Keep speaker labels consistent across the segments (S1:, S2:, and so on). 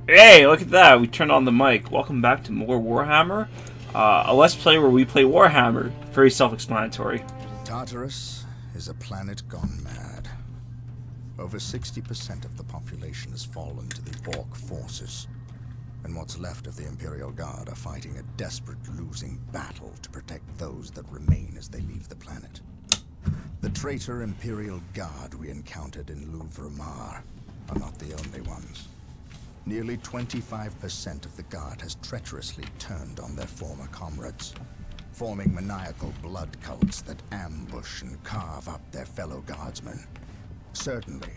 S1: Hey, look at that. We turned on the mic. Welcome back to more Warhammer. A Let's Play where we play Warhammer. Very self-explanatory.
S2: Tartarus is a planet gone mad. Over 60% of the population has fallen to the Orc forces. And what's left of the Imperial Guard are fighting a desperate losing battle to protect those that remain as they leave the planet. The traitor Imperial Guard we encountered in Warhammer are not the only ones. Nearly 25% of the Guard has treacherously turned on their former comrades, forming maniacal blood cults that ambush and carve up their fellow Guardsmen. Certainly,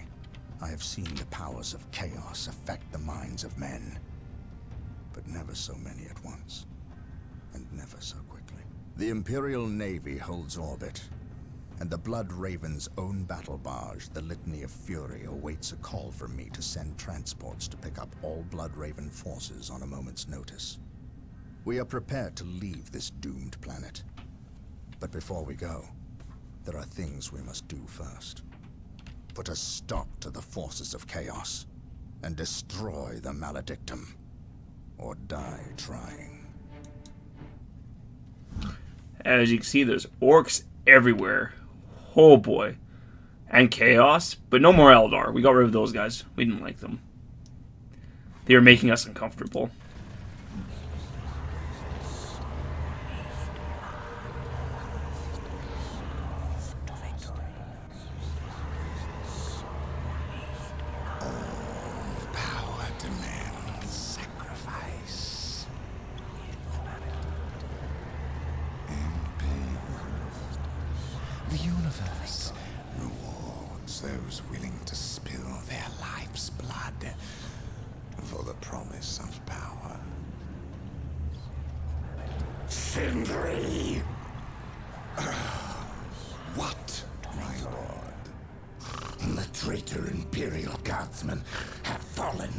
S2: I have seen the powers of chaos affect the minds of men, but never so many at once, and never so quickly. The Imperial Navy holds orbit, and the Blood Raven's own battle barge, the Litany of Fury, awaits a call from me to send transports to pick up all Blood Raven forces on a moment's notice. We are prepared to leave this doomed planet. But before we go, there are things we must do first. Put a stop to the forces of chaos, and destroy the Maledictum, or die trying.
S1: As you can see, there's orcs everywhere. Oh boy. And chaos. But no more Eldar. We got rid of those guys. We didn't like them. They were making us uncomfortable.
S3: The universe rewards those willing to spill their life's blood for the promise of power. Sindri! What, my lord? The traitor Imperial Guardsmen have fallen.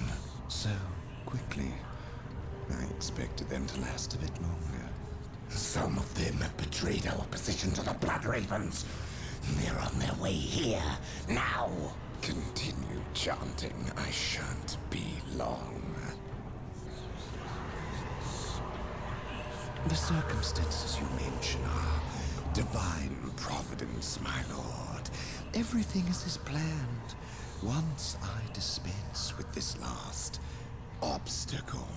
S3: So quickly. I expected them to last a bit longer. Some of them have betrayed our opposition to the Blood Ravens. They're on their way here, now. Continue chanting. I shan't be long. The circumstances you mention are divine providence, my lord. Everything is as planned. Once I dispense with this last obstacle,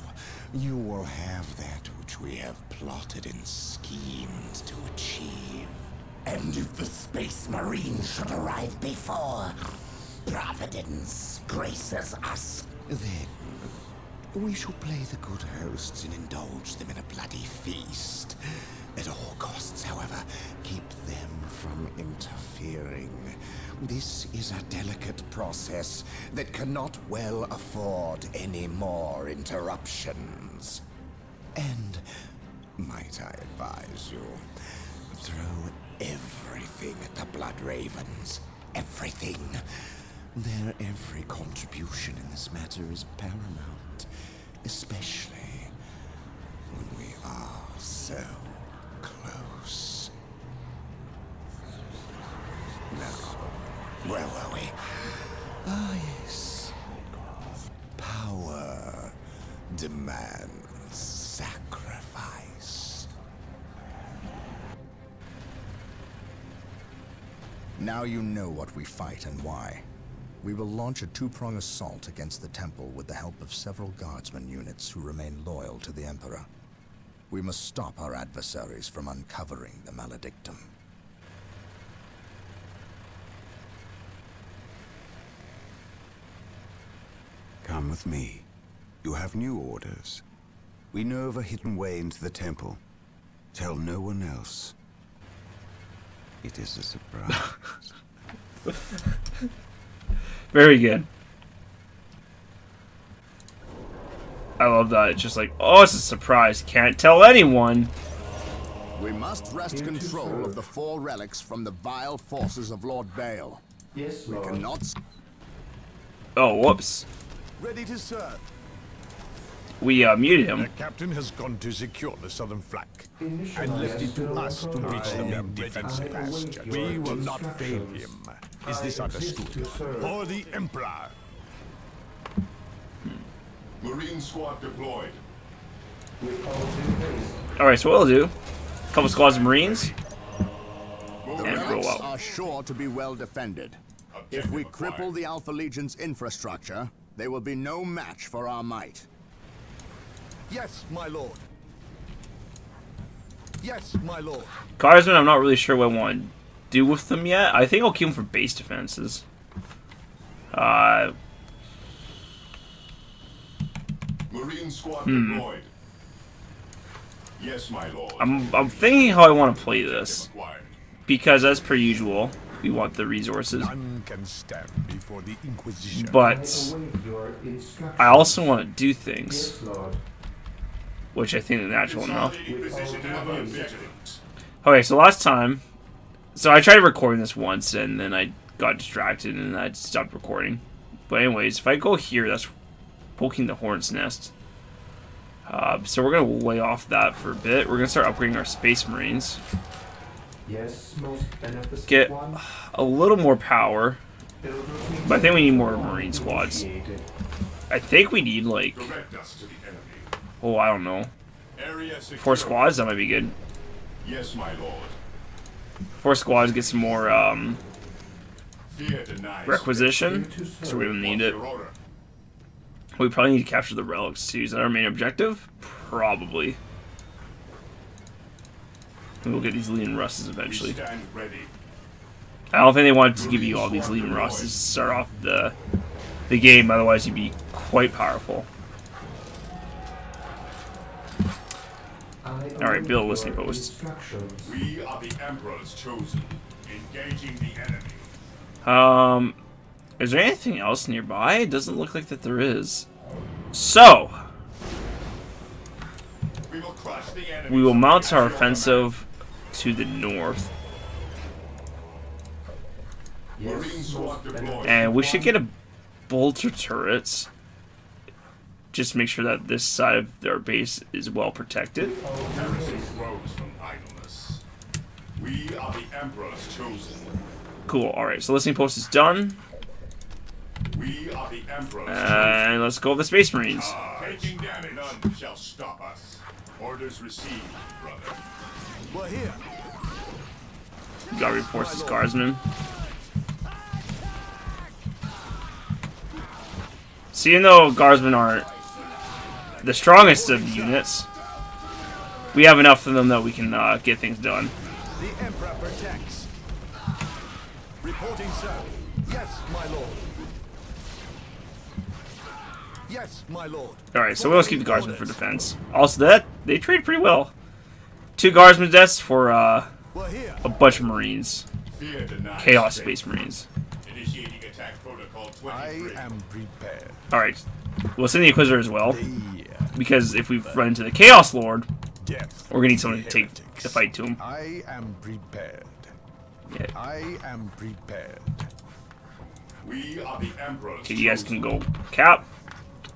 S3: you will have that which we have plotted and schemed to achieve. And if the Space Marines should arrive before Providence graces us, then we shall play the good hosts and indulge them in a bloody feast. At all costs, however, keep them from interfering. This is a delicate process that cannot well afford any more interruptions. And, might I advise you, throw everything at the Blood Ravens. Everything. Their every contribution in this matter is paramount, especially when we are so close. Now, where were we? Ah, yes. Power demands sacrifice.
S2: Now you know what we fight and why. We will launch a two-pronged assault against the temple with the help of several guardsman units who remain loyal to the Emperor. We must stop our adversaries from uncovering the Maledictum.
S3: Come with me. You have new orders. We know of a hidden way into the temple. Tell no one else. It is a surprise.
S1: Very good. I love that. It's just like, oh, it's a surprise. Can't tell anyone.
S2: We must wrest control of the 4 relics from the vile forces of Lord Baal.
S4: Yes,
S2: We
S4: Lord.
S2: cannot...
S1: Oh, whoops.
S5: Ready to serve.
S1: We muted
S5: The
S1: him.
S5: captain has gone to secure the southern flank and
S4: Initialize
S5: left it to
S4: build
S5: us to reach the main defensive bastion. We will not fail him. Is this understood? For the Emperor.
S3: Marine squad deployed.
S1: Alright, so what we'll do, a couple squads of Marines,
S2: The
S1: and roll
S2: relics
S1: out.
S2: are sure to be well defended. If we cripple the Alpha Legion's infrastructure, they will be no match for our might.
S5: Yes, my lord. Yes, my lord.
S1: Guardsmen, I'm not really sure what I want to do with them yet. I think I'll keep them for base defenses.
S3: Marine squad deployed. Yes, my lord.
S1: I'm thinking how I want to play this. Because, as per usual, we want the resources.
S5: None can stand before the Inquisition.
S1: But I also want to do things, which I think is natural enough. Okay, so last time, so I tried recording this once, and then I got distracted, and I stopped recording. But anyways, if I go here, that's poking the hornet's nest. So we're going to lay off that for a bit. We're going to start upgrading our Space Marines. Get a little more power. But I think we need more Marine squads. I think we need, like... Oh, I don't know. 4 squads? That might be good.
S3: Yes, my lord.
S1: 4 squads, get some more, requisition. So we don't need it. We probably need to capture the relics too. Is that our main objective? Probably. And we'll get these Lean Russes eventually. I don't think they wanted to give you all these Lean Russes to start off the game, otherwise you'd be quite powerful. Alright, build a listening post.
S3: We are the Emperor's chosen. Engaging the enemy.
S1: Is there anything else nearby? It doesn't look like that there is. So, we will mount our offensive to the north. And we should get a bolter turrets. Just to make sure that this side of their base is well protected.
S3: We are the Emperor's chosen.
S1: Cool, alright, so listening post is done.
S3: We are the Emperor's
S1: And let's go with the Space Marines.
S3: taking damage. None shall stop us. Orders received, brother.
S5: We're here.
S1: Gotta reinforce this guardsman. So even though guardsmen aren't the strongest of units, we have enough of them that we can get things done.
S5: The Emperor protects. Reporting, sir. Yes, my lord. Yes, my lord.
S1: Alright, so we'll just keep the guardsmen for defense. Also, that they trade pretty well. 2 guardsmen deaths for a bunch of Marines. Chaos Space Marines.
S3: Initiating attack protocol 23.
S5: I am prepared.
S1: Alright, we'll send the Inquisitor as well. Because if we run into the Chaos Lord, we're gonna need someone to take the fight to him.
S5: I am prepared.
S1: Yeah.
S5: I am prepared.
S3: We are the Emperor's
S1: Okay, you guys can go cap.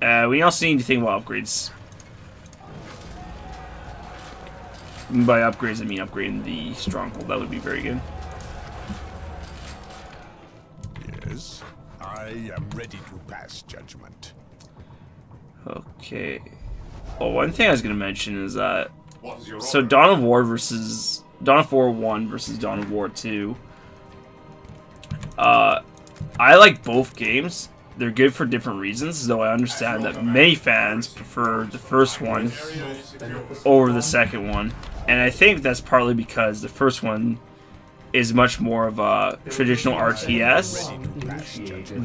S1: We also need to think about upgrades. And by upgrades, I mean upgrading the stronghold. That would be very good.
S5: Yes, I am ready to pass judgment.
S1: Okay. Oh, one thing I was going to mention is that... So Dawn of War 1 versus Dawn of War 2. I like both games. They're good for different reasons, though I understand that many fans prefer the first one over the second one. And I think that's partly because the first one is much more of a traditional RTS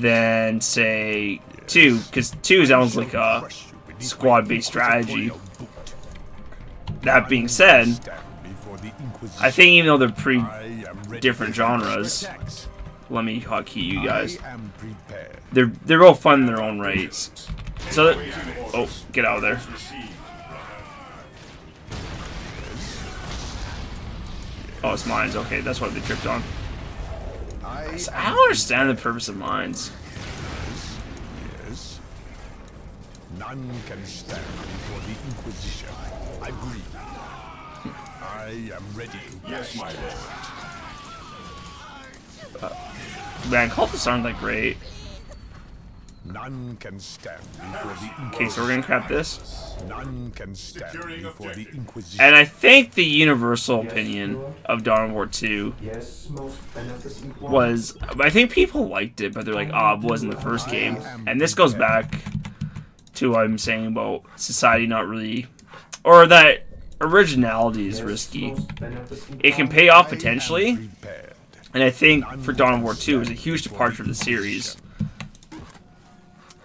S1: than, say, 2. Because 2 sounds like a squad-based strategy. That being said, I think even though they're pretty different genres, let me hotkey you guys. They're both fun in their own rights. So, oh, get out of there. Oh, it's mines. Okay, that's what they tripped on. I don't understand the purpose of mines.
S5: Yes. None can stand before the Inquisition. I breathe. I am ready to
S3: Yes, my lord.
S1: Man, cultists aren't that great.
S5: None can stand before the Inquisition.
S1: Okay, so we're gonna crap this.
S5: None can stand before the Inquisition.
S1: And I think the universal opinion of Dawn of War 2 was, I think people liked it, but they're like, oh, it wasn't the first game. And this goes back to what I'm saying about society not really, or that originality is risky. It can pay off potentially, and I think for Dawn of War 2 it was a huge departure of the series.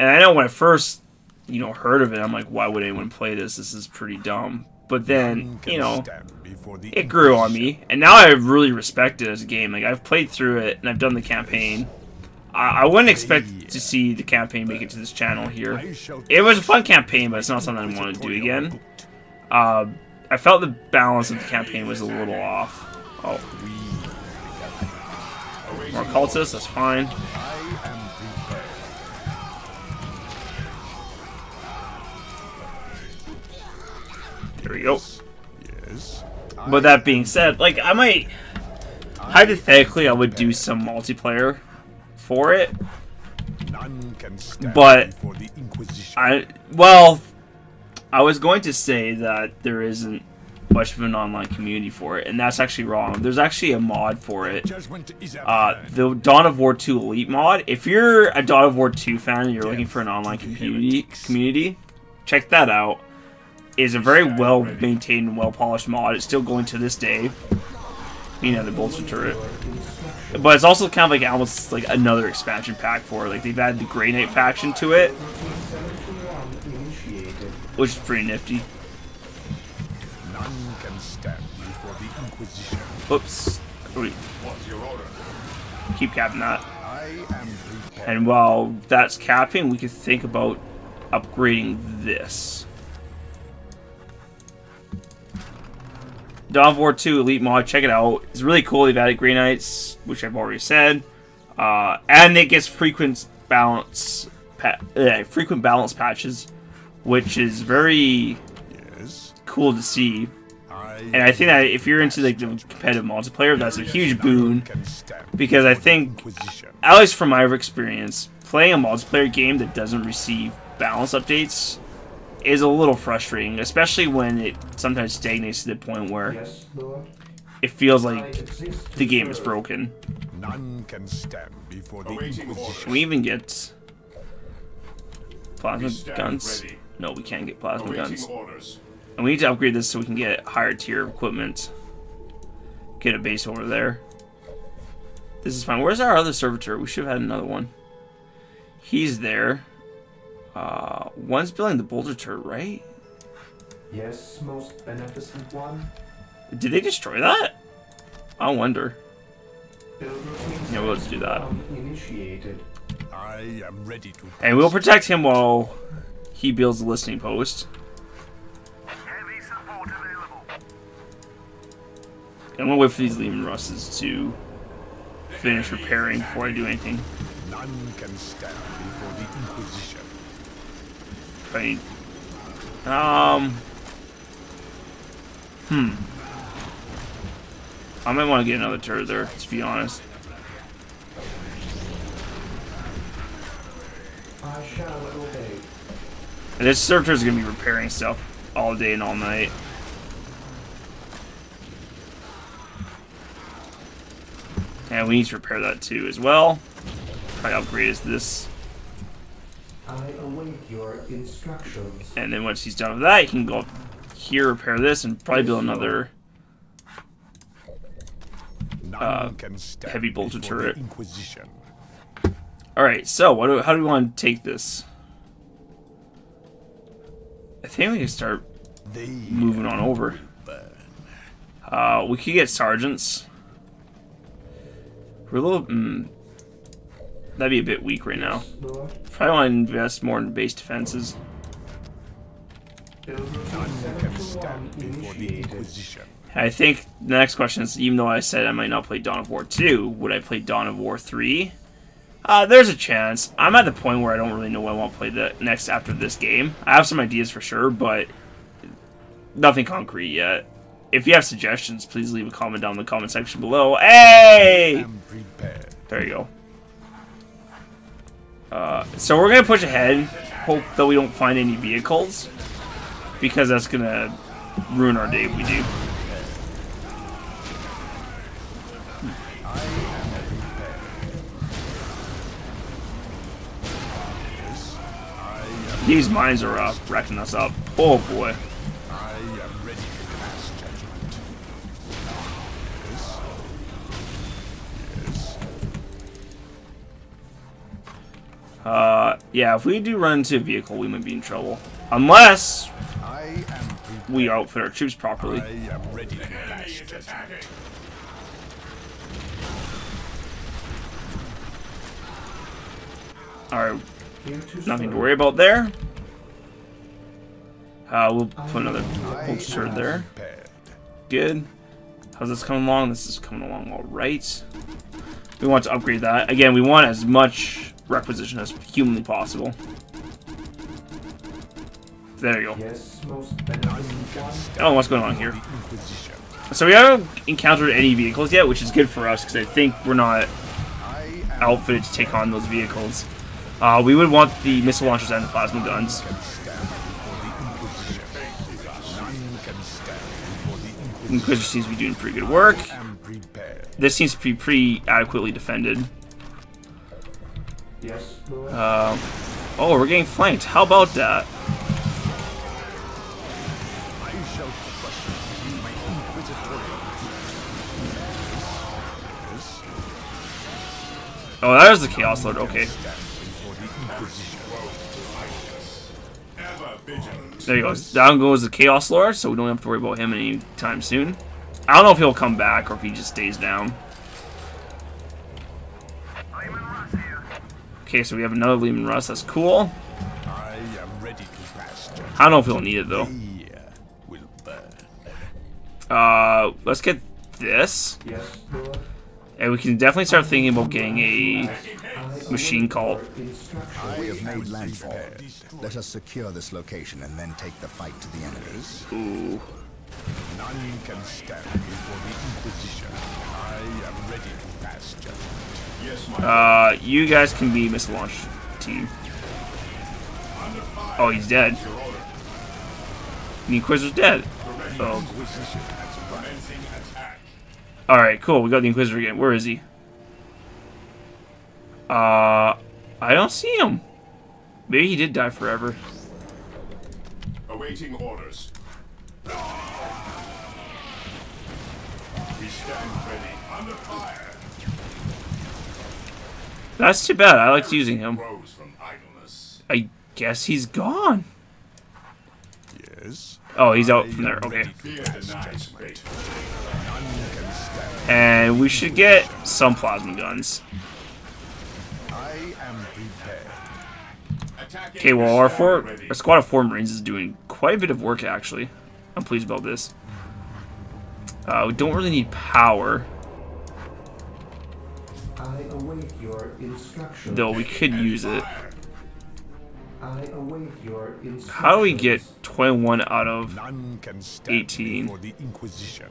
S1: And I know when I first, heard of it, I'm like, why would anyone play this? This is pretty dumb. But then, it grew on me, and now I really respect it as a game. Like, I've played through it, and I've done the campaign. I wouldn't expect to see the campaign make it to this channel here. It was a fun campaign, but it's not something I want to do again. I felt the balance of the campaign was a little off. Oh. More cultists, that's fine. There we go. But that being said, like, I might... Hypothetically, I would do some multiplayer for it. But... I was going to say that there isn't much of an online community for it, and that's actually wrong. There's actually a mod for it. The Dawn of War 2 Elite mod. If you're a Dawn of War 2 fan and you're looking for an online community, check that out. It's a very well maintained and well polished mod. It's still going to this day. The bolster turret. But it's also kind of like almost like another expansion pack for it. Like, they've added the Grey Knight faction to it, which is pretty nifty. Oops. Keep capping that. And while that's capping, we could think about upgrading this. Dawn of War 2 Elite mod, check it out. It's really cool. They've added Grey Knights, which I've already said. And it gets frequent balance patches, which is very cool to see. And I think that if you're into like the competitive multiplayer, that's a huge boon, because I think, at least from my experience, playing a multiplayer game that doesn't receive balance updates is a little frustrating, especially when it sometimes stagnates to the point where it feels like the game is broken. Can we even get plasma guns? No, we can't get plasma guns. And we need to upgrade this so we can get higher tier equipment. Get a base over there. This is fine. Where's our other servitor? We should have had another one. He's there. One's building the boulder turret, right?
S4: Yes, most beneficent one.
S1: Did they destroy that? I wonder. Yeah, we'll just do that.
S5: I am ready to.
S1: And we'll protect him while he builds the listening post.
S6: Heavy support available.
S1: I'm gonna wait for these Lehman Russes to finish repairing before I do anything.
S5: None can stand before the Inquisition.
S1: Right. I might want to get another turret there, to be honest.
S4: I shall obey.
S1: And this servitor is gonna be repairing stuff all day and all night. And we need to repair that too as well. Try to upgrade this.
S4: I await your instructions.
S1: And then once he's done with that, he can go up here, repair this, and probably build another heavy bolter turret. Alright, so how do we want to take this? I think we can start moving on over. We could get sergeants. We're a little... that'd be a bit weak right now. Probably want to invest more in base defenses. I think the next question is, even though I said I might not play Dawn of War 2, would I play Dawn of War 3? There's a chance. I'm at the point where I don't really know what I want to play the next after this game. I have some ideas for sure, but nothing concrete yet. If you have suggestions, please leave a comment down in the comment section below. Hey! There you go. So we're gonna push ahead. Hope that we don't find any vehicles, because that's gonna ruin our day if we do. These mines are wrecking us up. Oh boy.
S5: I am ready to pass judgment. Yes.
S1: Yeah, if we do run into a vehicle, we might be in trouble. Unless
S5: I am
S1: we outfit our troops properly.
S5: I am ready to pass judgment.
S1: Alright, nothing to worry about there. We'll put another holster there.
S5: Prepared.
S1: Good. How's this coming along? This is coming along alright. We want to upgrade that. Again, we want as much requisition as humanly possible. There you go.
S4: Yes, most beneficent one.
S1: I don't know what's going on here. So we haven't encountered any vehicles yet, which is good for us, because I think we're not outfitted to take on those vehicles. We would want the missile launchers and the plasma guns. Inquisitor seems to be doing pretty good work. This seems to be pretty adequately defended.
S4: Yes, Lord.
S1: Oh, we're getting flanked. How about that? Oh, that is the Chaos Lord. Okay. There he goes. Down goes the Chaos Lord, so we don't have to worry about him anytime soon. I don't know if he'll come back or if he just stays down. Okay, so we have another Lehman Russ. That's cool.
S5: I am ready to pass judgment.
S1: I don't know if he'll need it though.
S5: Will burn.
S1: Let's get this,
S4: Yes, Lord.
S1: and we can definitely start thinking about getting a machine cult.
S2: I have made landfall. Let us secure this location and then take the fight to the enemies.
S1: Ooh.
S5: None can stand before the Inquisition. I am ready to pass judgment. Yes, my
S1: You guys can be missile launch team. Oh, he's dead. The Inquisitor's dead. Oh.
S5: Inquisition has commencing attack.
S1: Alright, cool. We got the Inquisitor again. Where is he? I don't see him. Maybe he did die forever.
S5: Awaiting orders. We stand ready. Under fire.
S1: That's too bad. I liked using him.
S5: Rose from idleness.
S1: I guess he's gone.
S5: Yes.
S1: Oh, he's out from there. Okay.
S5: Fear denies fate. None can stand.
S1: And we should get some plasma guns.
S5: I am prepared.
S1: Okay, well, our squad of 4 Marines is doing quite a bit of work, actually. I'm pleased about this. We don't really need power,
S4: I await your instructions.
S1: though we could use it.
S4: I await your instructions.
S1: How do we get 21 out of...
S5: None can stand
S1: 18.
S5: before the Inquisition.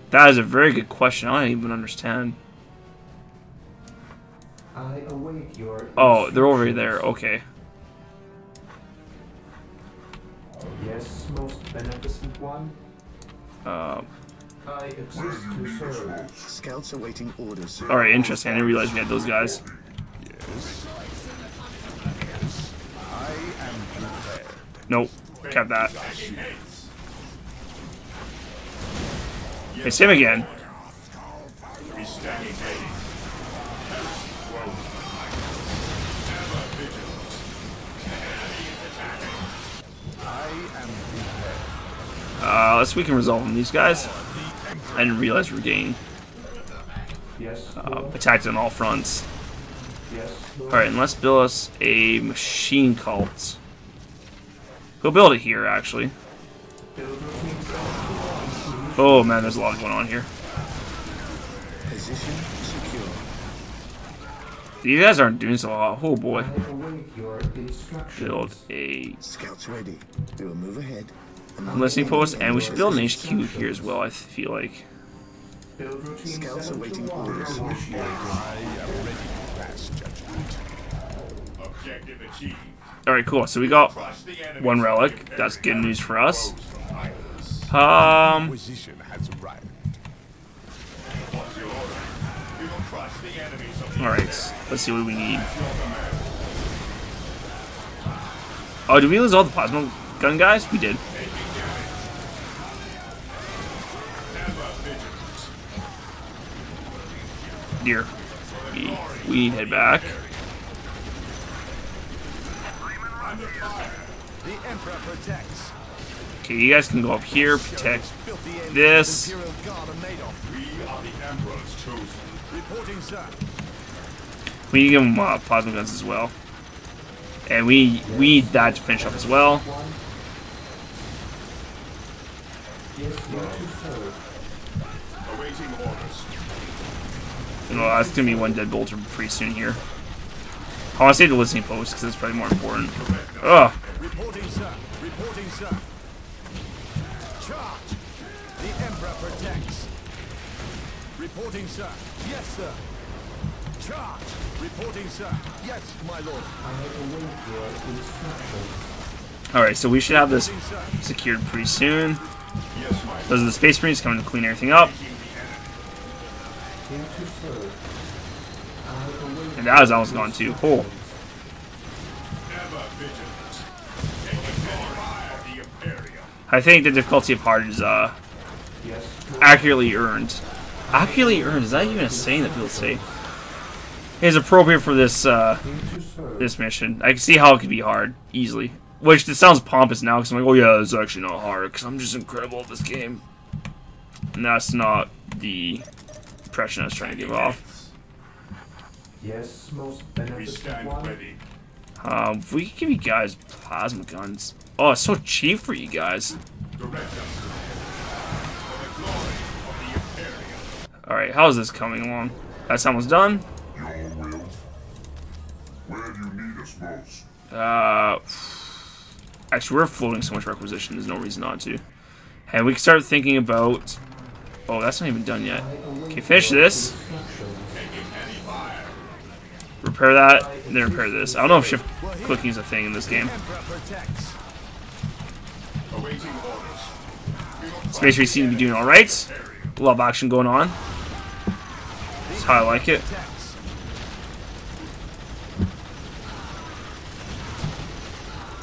S1: That is a very good question. I don't even understand.
S4: I await your
S1: Oh, they're over
S4: instructions.
S1: there. Okay.
S4: Yes, most beneficent one. I exist to serve.
S7: Scouts awaiting orders.
S1: Alright, interesting. I didn't realize we had those guys.
S5: Yes. I am prepared.
S1: Nope. Kept that. It's him again.
S5: We stand ready. I am prepared.
S1: Let's see if we can resolve on these guys. I didn't realize we were getting
S4: Yes,
S1: attacked on all fronts.
S4: yes, Lord.
S1: Alright, and let's build us a machine cult. We'll build it here, actually. Oh man, there's a lot going on here.
S7: Position secure.
S1: These guys aren't doing so well. Oh
S4: I
S1: boy.
S4: await your instructions.
S1: Build a
S7: Scouts ready. We will move ahead.
S1: listening post, and we should build an HQ here as well, I feel like.
S4: Build routine
S7: Scouts
S4: 7 to
S7: awaiting
S4: 1
S7: orders.
S4: initiated.
S5: I am ready to pass judgment. Objective achieved.
S1: Alright, cool. So we got
S5: Crush the enemies
S1: one
S5: of the
S1: relic.
S5: Imperial
S1: That's good
S5: Guard.
S1: news for us.
S5: Foes from Iris. Inquisition has arrived. What's your order? We will crush the enemies of the
S1: Alright, let's see what we need. Oh, did we lose all the plasma gun guys? We did. Dear. We need to head back.
S3: The Emperor protects.
S1: Okay, you guys can go up here, protect this.
S3: Imperial Guard are made of.
S5: We are the Emperor's chosen.
S3: Reporting, sir.
S1: We need to give them plasma guns as well. And we need that to finish up as well.
S4: Yes, here to serve.
S5: Awaiting orders.
S1: Well, that's gonna be one deadbolt pretty soon here. I want to save the listening post because it's probably more important. Ugh.
S3: Reporting, sir. Reporting, sir. Charge. The Emperor protects. Reporting, sir. Yes, sir. Charge. Reporting, sir. Yes, my lord.
S4: I await your instructions.
S1: Alright, so we should have this
S3: Reporting, sir.
S1: secured pretty soon.
S5: Yes, my
S1: Those are the Space Marines coming to clean everything up.
S4: Here to serve. I await
S1: And that is almost gone too. Oh.
S5: ever vigilant. Taking fire the Imperium.
S1: I think the difficulty of hard is
S4: yes,
S1: accurately earned. Accurately earned, is that even a saying that people say? Is appropriate for this
S4: here to serve.
S1: this mission. I can see how it could be hard, easily. Which, it sounds pompous now, because I'm like, oh yeah, it's actually not hard, because I'm just incredible at this game. And that's not the impression I was trying to give off.
S4: Yes, most
S5: We
S4: beneficent
S5: stand
S4: one.
S5: ready.
S1: If we could give you guys plasma guns. Oh, it's so cheap for you guys.
S5: Direct us for the glory of the Imperium.
S1: Alright, how's this coming along? That's almost done.
S8: Your will. Where do you need us most?
S1: Actually, we're floating so much requisition, there's no reason not to. And we can start thinking about... Oh, that's not even done yet. Okay, finish this. Repair that, and then repair this. I don't know if shift clicking is a thing in this game.
S3: Emperor protects.
S5: Awaiting orders.
S1: Space Race seem to be doing alright. A lot of action going on. That's how I like it.
S3: Protects.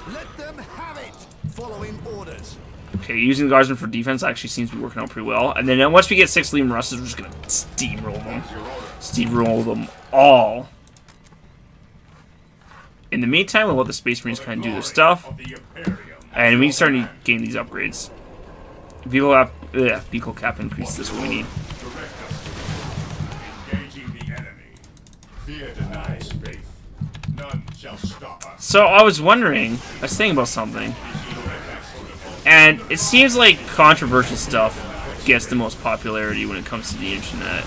S3: Let them have it. Following orders.
S1: Okay, using the Guardsmen for defense actually seems to be working out pretty well. And then once we get 6 Leman Russes, we're just going to steamroll them. Steamroll them all. In the meantime, we'll let the Space Marines kind of do their stuff.
S5: Of the Imperium.
S1: And we can start to gain these upgrades. Vehicle cap increase, this is what we need.
S5: Direct us. Engaging the enemy. Fear denies faith. None shall stop us.
S1: So I was wondering, I was thinking about something. And it seems like controversial stuff gets the most popularity when it comes to the internet.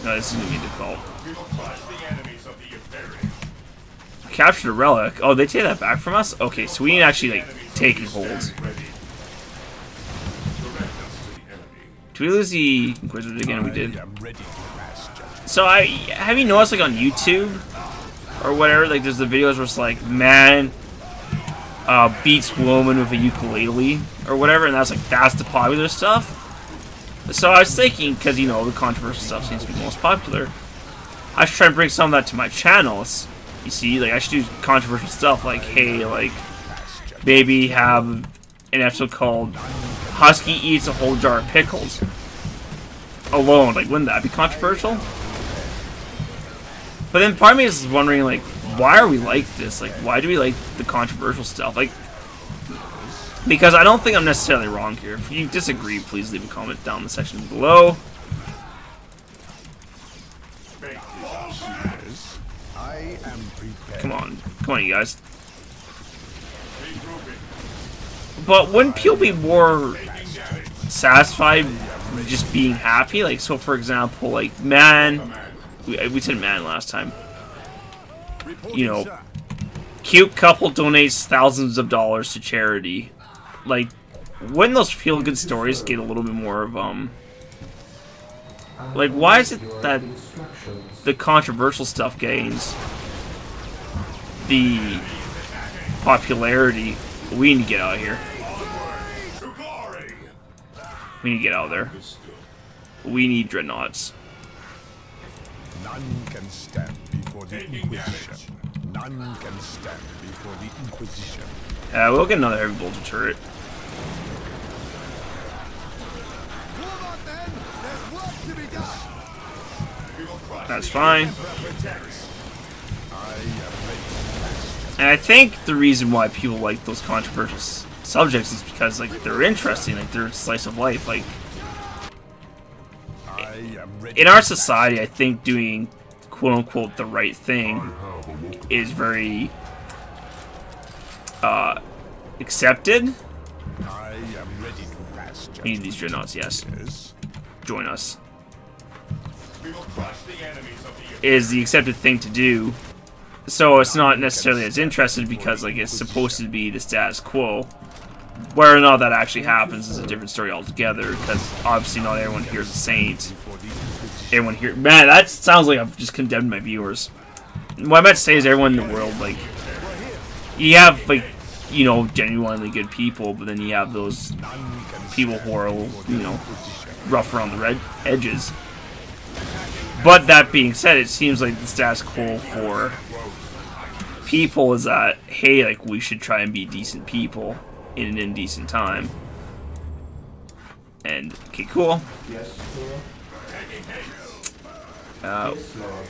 S1: No, this is going to be difficult.
S5: We will crush the enemies of the Imperium.
S1: Capture the relic. Oh, they take that back from us? Okay, so we need to actually, like, take and hold.
S5: Ready. Direct us to the enemy.
S1: Did we lose the Inquisitor again? We did.
S5: I am ready to pass judgment.
S1: So have you noticed, like, on YouTube or whatever, like, there's the videos where it's like, man beats woman with a ukulele or whatever, and that's the popular stuff. So I was thinking, because, you know, the controversial stuff seems to be the most popular, I should try and bring some of that to my channels. You see, like, I should do controversial stuff, like, hey, like, maybe have an episode called Husky Eats a Whole Jar of Pickles. Alone, like, wouldn't that be controversial? But then part of me is wondering, like, why are we like this? Like, why do we like the controversial stuff? Like, because I don't think I'm necessarily wrong here. If you disagree, please leave a comment down in the section below.
S5: I am prepared.
S1: Come on, you guys. But wouldn't people be more satisfied with just being happy? Like, so for example, like, man, we said man last time. You know, cute couple donates thousands of dollars to charity. Like, wouldn't those feel-good stories get a little bit more of, like, why is it that the controversial stuff gains the popularity. We need to get out of here. We need to get out of there. We need dreadnoughts.
S5: None can stand before the Inquisition. None can stand before the Inquisition.
S1: We'll get another heavy bolter turret. That's fine. And I think the reason why people like those controversial subjects is because, like, they're interesting, like, they're slice of life. Like, in our society, I think doing quote-unquote the right thing is very accepted. We need these dreadnoughts, yes. Join us. Is the accepted thing to do. So it's not necessarily as interesting because, like, it's supposed to be the status quo. Whether or not that actually happens is a different story altogether, because obviously not everyone here is a saint. Everyone here... Man, that sounds like I've just condemned my viewers. What I meant to say is everyone in the world, like... You have, like, you know, genuinely good people, but then you have those people who are, you know, rough around the edges. But that being said, it seems like the status quo for people is that, hey, like, we should try and be decent people in an indecent time. And, okay, cool. There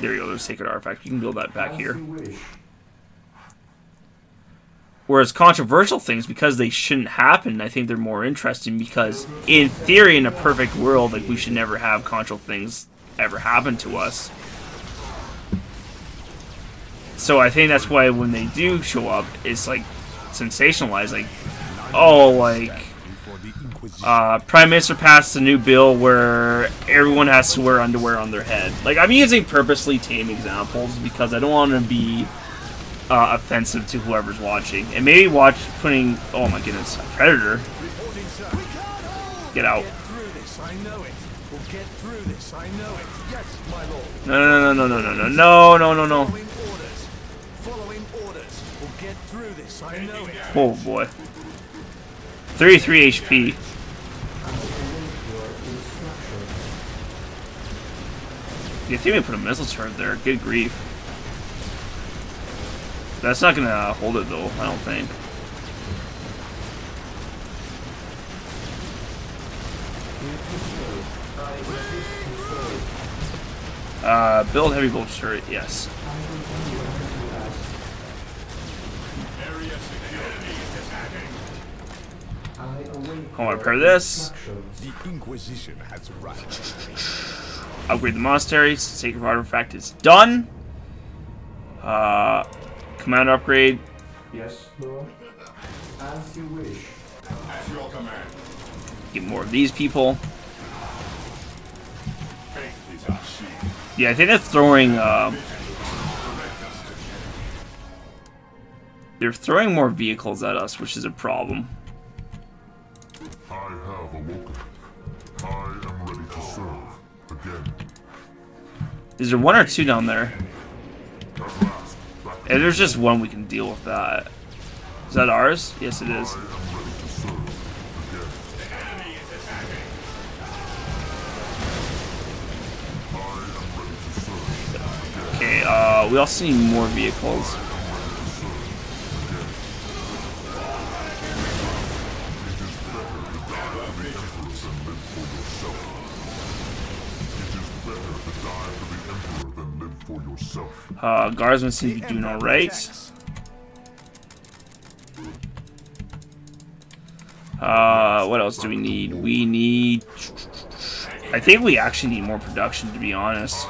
S1: we go, there's Sacred Artifact. You can build that back here. Whereas controversial things, because they shouldn't happen, I think they're more interesting because, in theory, in a perfect world, like, we should never have controversial things ever happen to us. So I think that's why when they do show up, it's like sensationalized, like, oh, like Prime Minister passed a new bill where everyone has to wear underwear on their head. Like, I'm using purposely tame examples because I don't want to be offensive to whoever's watching. And maybe putting, oh my goodness, Predator. Get out. No, no, no, no, no, no, no, no, no, no. Oh boy. 33 HP. You think we put a missile turret there? Good grief. That's not gonna hold it though, I don't think. Build heavy bolter turret, yes. I want to repair this.
S5: The Inquisition has arrived.
S1: Upgrade the monastery. Sacred Artifact is done. Command upgrade.
S4: Yes, Lord. As you wish.
S8: At your command.
S1: Get more of these people. Yeah, I think they're throwing. They're throwing more vehicles at us, which is a problem.
S8: I have awoken. I am ready to serve again.
S1: Is there one or two down there? Yeah, there's just one. We can deal with that. Is that ours? Yes, it is. Okay, we also need more vehicles. Guardsmen seem to be doing alright. What else do we need? We need... I think we actually need more production, to be honest.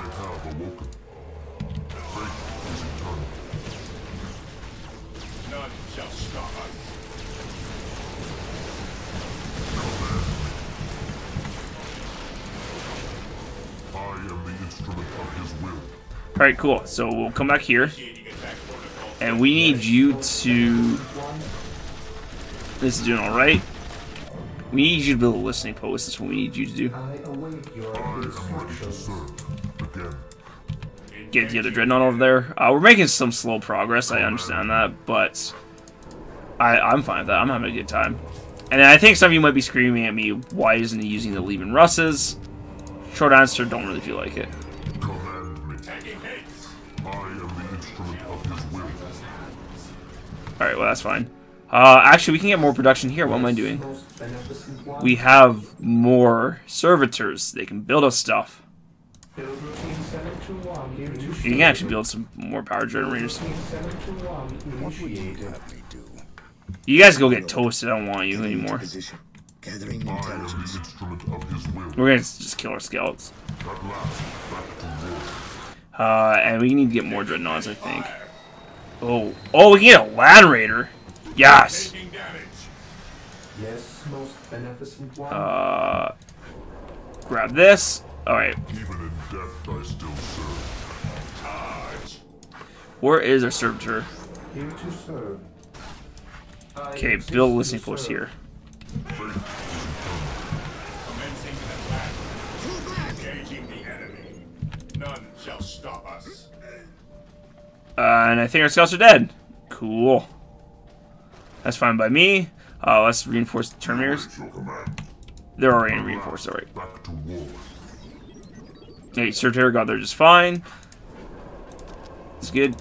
S1: Alright, cool. So we'll come back here. And we need you to... This is doing alright. We need you to build a listening post. That's what we need you to do. get the other dreadnought over there. We're making some slow progress. I understand that, but I'm fine with that. I'm having a good time. And I think some of you might be screaming at me, why isn't he using the Legion Russes? Short answer, don't really feel like it.
S8: Command me. I am the instrument of his will.
S1: Alright, well that's fine. Actually, we can get more production here. What am I doing? We have more servitors. They can build us stuff. You can actually build some more power generators.
S2: What would you have me do?
S1: You guys go get toasted. I don't want you anymore.
S7: Gathering
S8: I am the
S7: intelligence.
S8: instrument of his will.
S1: We're gonna just kill our scouts.
S8: At last, back to war.
S1: And we need to get more dreadnoughts, I think. Oh, we can get a Land Raider. Yes.
S4: Yes, most beneficent one.
S1: Grab this. All right.
S8: Even in death, I still serve. Charge.
S1: Where is our servitor?
S4: Here to serve.
S1: Okay, build a listening post here.
S5: Commencing an attack. Engaging the enemy. None shall stop us.
S1: And I think our scouts are dead. Cool. That's fine by me. Let's reinforce the Terminators.
S8: Your command.
S1: They're already reinforced, alright.
S8: Back to war.
S1: Hey, Servitor got there just fine. It's good.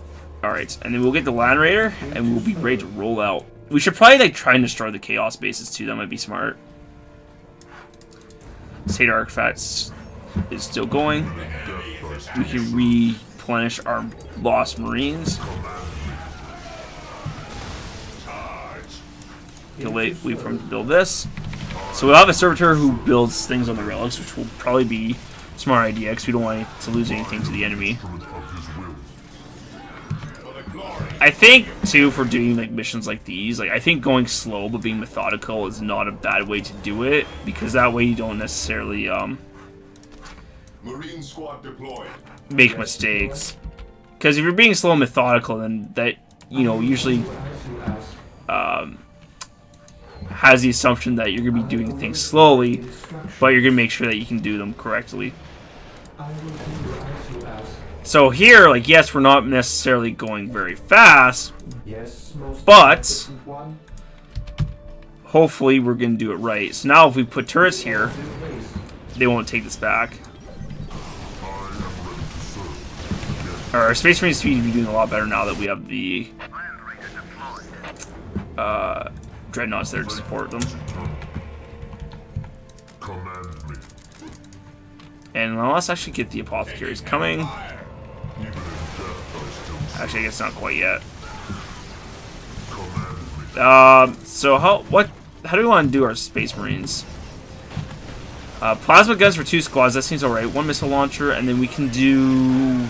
S1: Alright, and then we'll get the Land Raider, and we'll be ready to roll out. We should probably like try and destroy the Chaos bases too. That might be smart. State Artifacts is still going. We can replenish our lost Marines. Wait for him to build this. So we'll have a servitor who builds things on the relics, which will probably be a smart idea because we don't want to lose anything to the enemy. I think too, for doing like missions like these, like I think going slow but being methodical is not a bad way to do it, because that way you don't necessarily
S5: Marine squad deployed.
S1: make mistakes. Because if you're being slow and methodical, then that, you know, usually has the assumption that you're going to be doing things slowly, but you're going to make sure that you can do them correctly. So here, like, yes, we're not necessarily going very fast, but hopefully we're going to do it right. So now if we put turrets here, they won't take this back. Our Space Marine speed will be doing a lot better now that we have the Dreadnoughts there to support them.
S8: Command me.
S1: And let's actually get the Apothecaries coming. Actually, I guess not quite yet. So how do we want to do our Space Marines? Plasma guns for 2 squads, that seems alright. 1 missile launcher, and then we can do...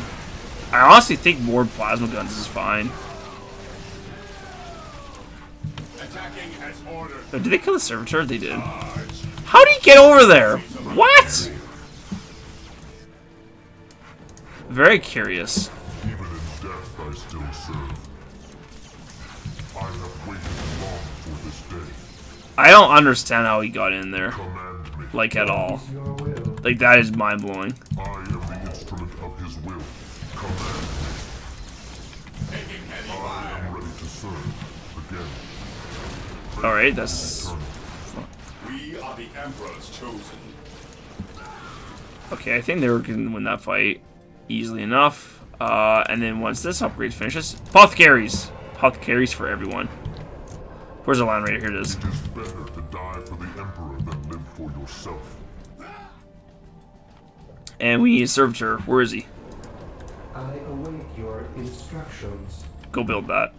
S1: I honestly think more plasma guns is fine. Oh, did they kill the servitor? They did. How did he get over there? What? Very curious.
S8: Even in death, I still serve. I have waited long for this day.
S1: I don't understand how he got in there.
S8: Command me.
S1: Like, at all. Like, that is mind-blowing.
S8: I am the instrument of his will. Command me. I am ready to serve. Again.
S1: Alright, that's...
S5: We are the Emperor's chosen.
S1: Okay, I think they were going to win that fight easily enough. And then once this upgrade finishes... Apothecaries! Apothecaries for everyone. Where's the Land Raider? Here it is.
S8: It is better to die for the Emperor than live for yourself.
S1: And we need a servitor. Where is he?
S4: I await your instructions.
S1: Go build that.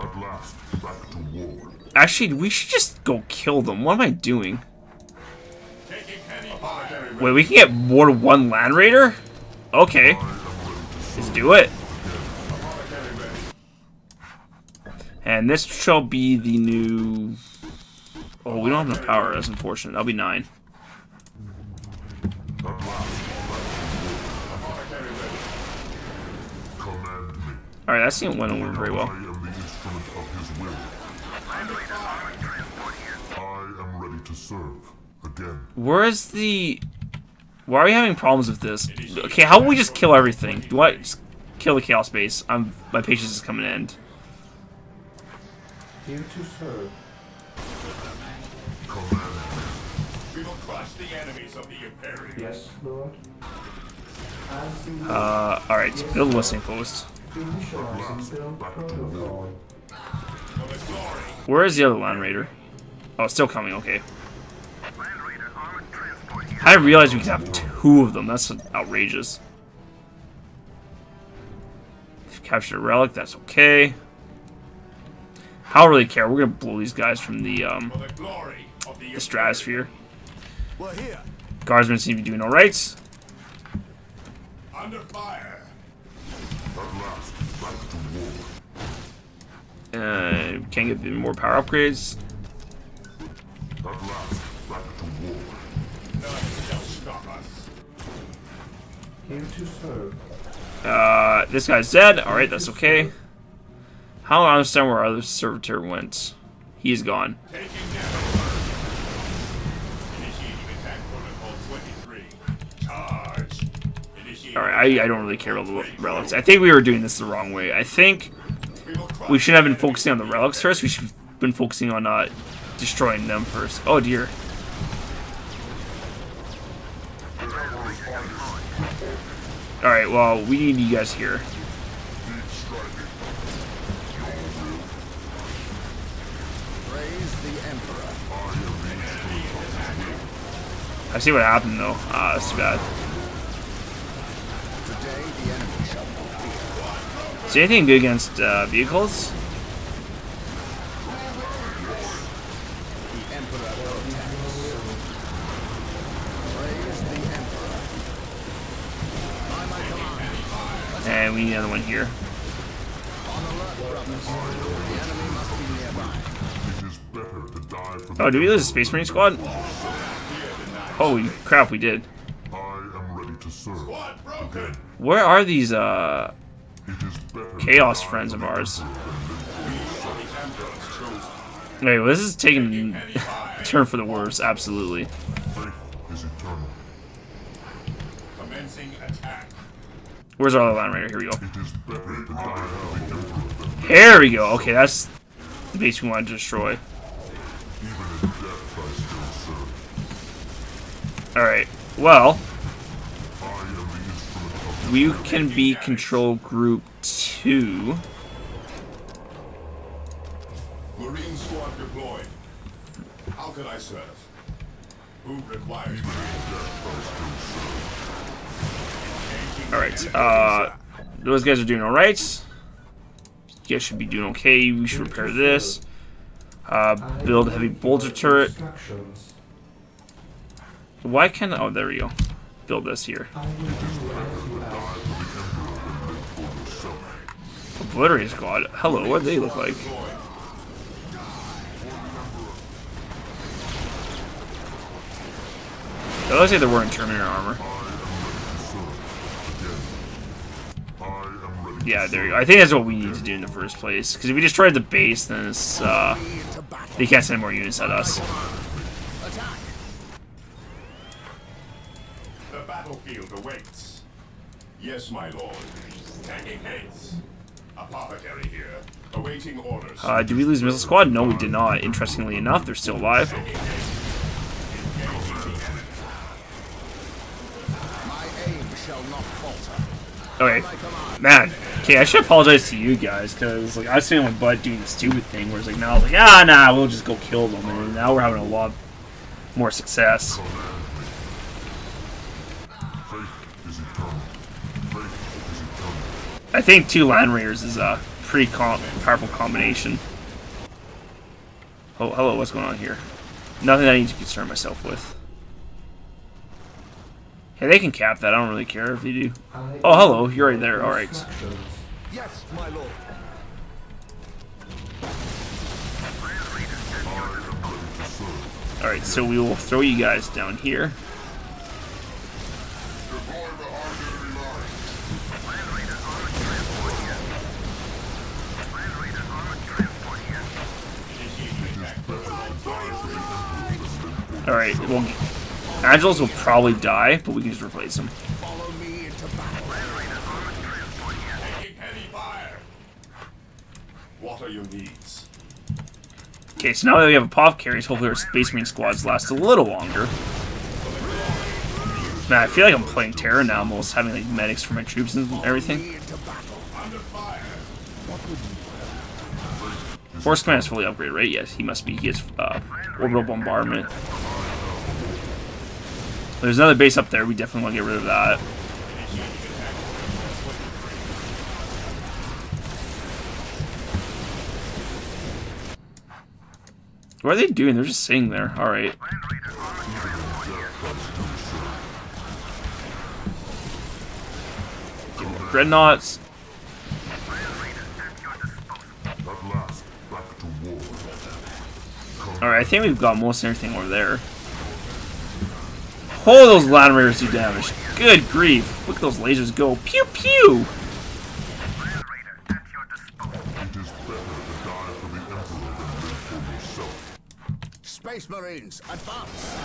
S8: At last, back to war.
S1: Actually, we should just go kill them. What am I doing? Wait, we can get more than 1 Land Raider? Okay. Let's do it. And this shall be the new... Oh, we don't have enough power. That's unfortunate. That'll be 9. Alright, that scene went over very well.
S8: I am the instrument of his will. I am ready to serve. Again.
S1: Where is the... Why are we having problems with this? Okay, how about we just kill everything? Do I just kill the Chaos base. My patience is coming to end.
S4: Here to serve.
S5: We will crush the enemies of the Imperium.
S4: Yes, Lord. As you wish.
S1: Alright, build a listening post.
S4: Initializing build protocol.
S5: For the glory.
S1: Where is the other Land Raider? Oh, it's still coming, okay.
S6: Land Raider armored transport here.
S1: I realized we could have 2 of them. That's outrageous. Captured a relic, that's okay. I don't really care. We're gonna blow these guys from the
S5: For the glory of the
S1: stratosphere.
S5: We're here.
S1: Guardsmen seem to be doing alright.
S5: Under fire.
S8: At last, back to war.
S1: Can't get more power upgrades.
S8: At last, back to war.
S5: None shall stop us.
S4: Here to serve.
S1: This guy's dead. Alright, that's okay. I don't understand where our other servitor went. He's gone.
S5: Taking damage. Initiating attack protocol 23. Charge. Initiating.
S1: Alright, I don't really care about the relics. I think we were doing this the wrong way. I think we should have been focusing on the relics first. We should have been focusing on destroying them first. Oh dear. Alright, well, we need you guys here.
S2: Praise the Emperor.
S1: I see what happened though. That's too bad.
S2: Today the enemy shall not fear.
S1: Is there anything good against vehicles?
S2: The Emperor protects. Praise the Emperor. By my command.
S1: And we need another one here.
S2: On alert, brothers. The enemy must be nearby.
S8: It is better to die for the
S1: Oh, did we lose a Space Marine squad? Holy crap, we did.
S8: I am ready to serve.
S5: Squad broken.
S1: Where are these
S8: It is better
S1: Chaos
S8: to die
S1: friends
S8: for
S1: of
S8: the
S1: ours?
S5: Emperor's chosen.
S1: Okay, well, this is taking a turn for the worse, absolutely.
S8: faith is eternal.
S5: Commencing attack.
S1: Where's our other Land Raider? Here we go.
S8: It is better to die for the Emperor than
S1: Here we go. Okay, that's the base we wanted to destroy.
S8: even in death I still serve.
S1: Alright, well,
S8: I am the instrument of
S1: we can be control group 2.
S5: Marine squad deployed. How can I serve? Who requires
S8: even in death I still serve.
S1: Alright, those guys are doing alright. You guys should be doing okay. We should repair this. Build a heavy bolter turret.
S4: Instructions.
S1: Why can't... Oh, there we go. Build this here.
S4: I will do as you ask.
S1: Obliterate squad. Hello, what do they look like? It looks like they're wearing Terminator armor. Yeah, there you go. I think that's what we need to do in the first place. Because if we destroy the base, then it's, they can't send more units at us.
S2: Attack.
S5: The battlefield awaits. Yes, my lord. Taking haste. Apothecary here. Awaiting orders.
S1: Did we lose Missile Squad? No, we did not. Interestingly enough, they're still alive.
S2: My aim shall not falter.
S1: Okay, man. Okay, I should apologize to you guys, because like I was sitting on my butt doing the stupid thing where it's like, now I was like, nah, we'll just go kill them, and now we're having a lot more success.
S8: Faith is eternal. Faith is eternal.
S1: I think 2 Land Raiders is a pretty powerful combination. Oh, hello, what's going on here? Nothing that I need to concern myself with. Hey, they can cap that. I don't really care if you do. Oh, hello, you're right there. Alright.
S2: Yes, my lord.
S1: Alright, so we will throw you guys down here. Alright, well, Agiles will probably die, but we can just replace them.
S2: Follow me into battle.
S5: What are your needs?
S1: Okay, so now that we have apothecaries, hopefully our Space Marine squads last a little longer. Man, I feel like I'm playing Terra now, almost having like medics for my troops and everything. Force Command is fully upgraded, right? Yes, he must be. He has orbital bombardment. There's another base up there. We definitely want to get rid of that. What are they doing? They're just sitting there. Alright. Give me the dreadnoughts. Alright, I think we've got most everything over there. Oh, those Land Raiders do damage. Good grief. Look at those lasers go. Pew pew!
S2: Space Marines, advance!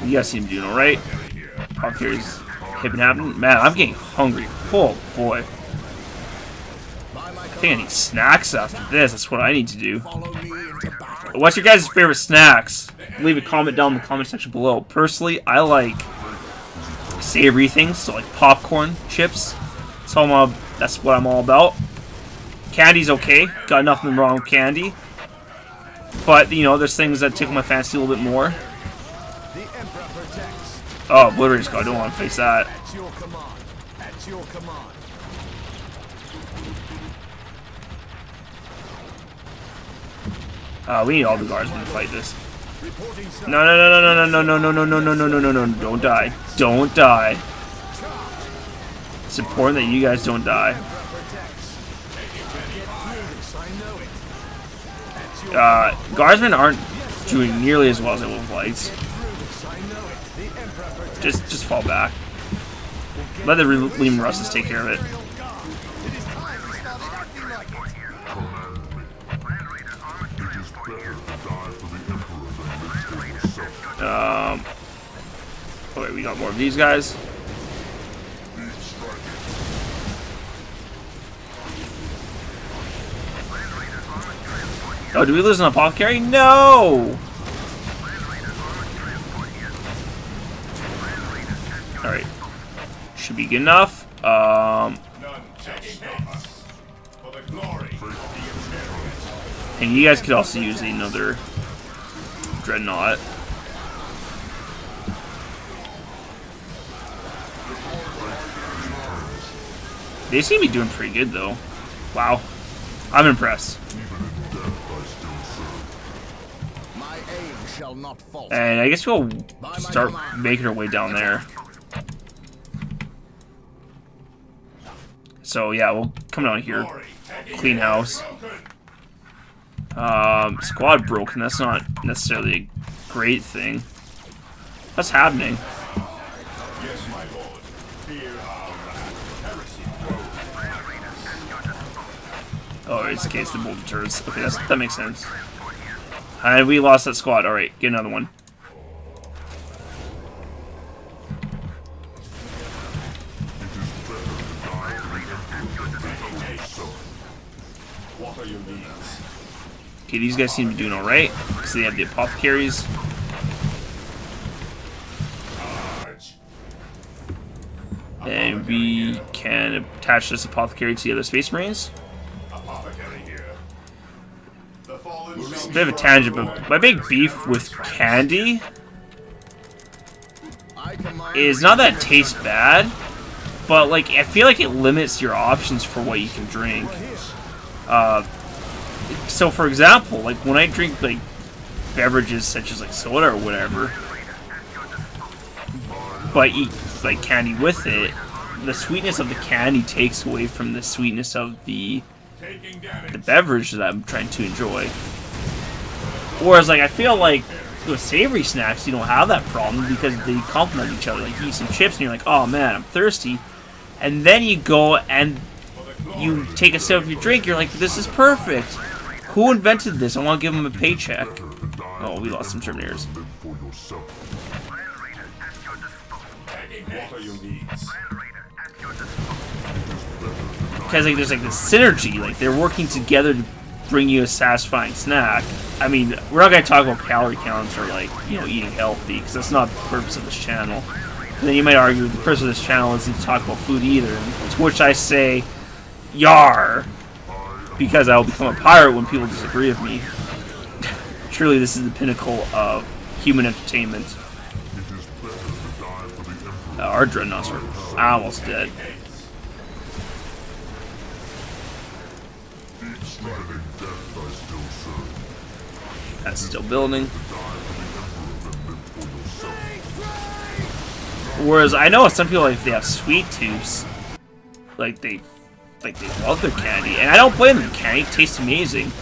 S1: You guys seem to be doing alright. Apothecaries hip and happening. Man, I'm getting hungry. Oh boy. I think I need snacks after this. That's what I need to do. What's your guys' favorite snacks? Leave a comment down in the comment section below. Personally, I like savory things, so like popcorn, chips. That's what I'm all about. Candy's okay. Got nothing wrong with candy. But, you know, there's things that tickle my fancy a little bit more. Oh, Obliterator Squad. I don't want to face that.
S2: At your command. At your command.
S1: We need all the guardsmen to fight this. No, no, no, no, no, no, no, no, no, no, no, no, no, no, no, don't die. Don't die. It's important that you guys don't die. Guardsmen aren't doing nearly as well as I would have liked. Just fall back. Let the Leman Russes take care of it. Okay, we got more of these guys. Oh, do we lose an apothecary? No! Alright. Should be good enough. And you guys could also use another dreadnought. They seem to be doing pretty good though. Wow. I'm impressed. And I guess we'll start making our way down there. So yeah, we'll come down here. Clean house. Squad broken. That's not necessarily a great thing. What's happening? Oh, it's against the bolted turrets. Okay, that makes sense. And we lost that squad. Alright, get another one. Okay, these guys seem to be doing alright. Because they have the apothecaries. And we can attach this apothecary to the other Space Marines. It's a bit of a tangent, but my big beef with candy is not that it tastes bad, but like I feel like it limits your options for what you can drink. So for example, like when I drink like beverages such as like soda or whatever, but eat like candy with it, the sweetness of the candy takes away from the sweetness of the beverage that I'm trying to enjoy. Whereas, like, I feel like with savory snacks, you don't have that problem because they complement each other. Like, you eat some chips and you're like, oh man, I'm thirsty. And then you go and you take a sip of your drink, you're like, this is perfect. Who invented this? I want to give them a paycheck. Oh, we lost some Terminators. Because like there's like this synergy, like they're working together to bring you a satisfying snack. I mean, we're not going to talk about calorie counts or like, you know, eating healthy, because that's not the purpose of this channel. And then you might argue the purpose of this channel isn't to talk about food either, to which I say, yar, because I will become a pirate when people disagree with me. Truly, this is the pinnacle of human entertainment. Our dreadnoughts are almost dead. That's still building. Whereas I know some people, like, if they have sweet tooths, like they love their candy, and I don't blame them. Candy tastes amazing.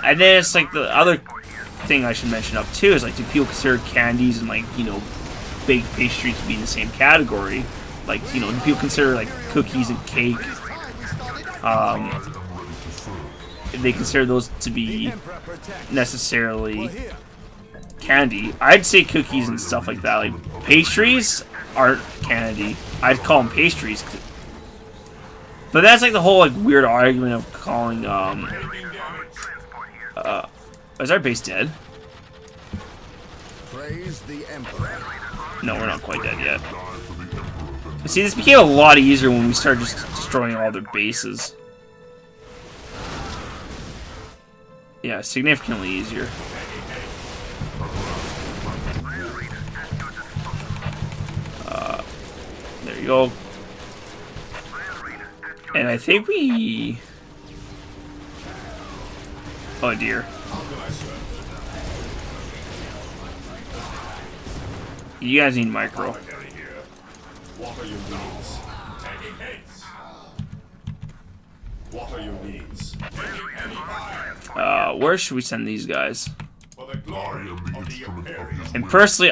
S1: And then it's like the other thing I should mention up too is like, do people consider candies and like, you know, baked pastries to be in the same category? Like, you know, do people consider like cookies and cake? If they consider those to be necessarily candy, I'd say cookies and stuff like that. Like pastries aren't candy. I'd call them pastries. But that's like the whole like weird argument of calling is our base dead?
S2: Praise the Emperor.
S1: No, we're not quite dead yet. See, this became a lot easier when we started just destroying all their bases. Yeah, significantly easier. There you go. And I think we... Oh dear. You guys need micro.
S5: What are your needs? Taking hits. What are your needs?
S1: Where should we send these guys?
S5: For the glory of the Imperial.
S1: And personally,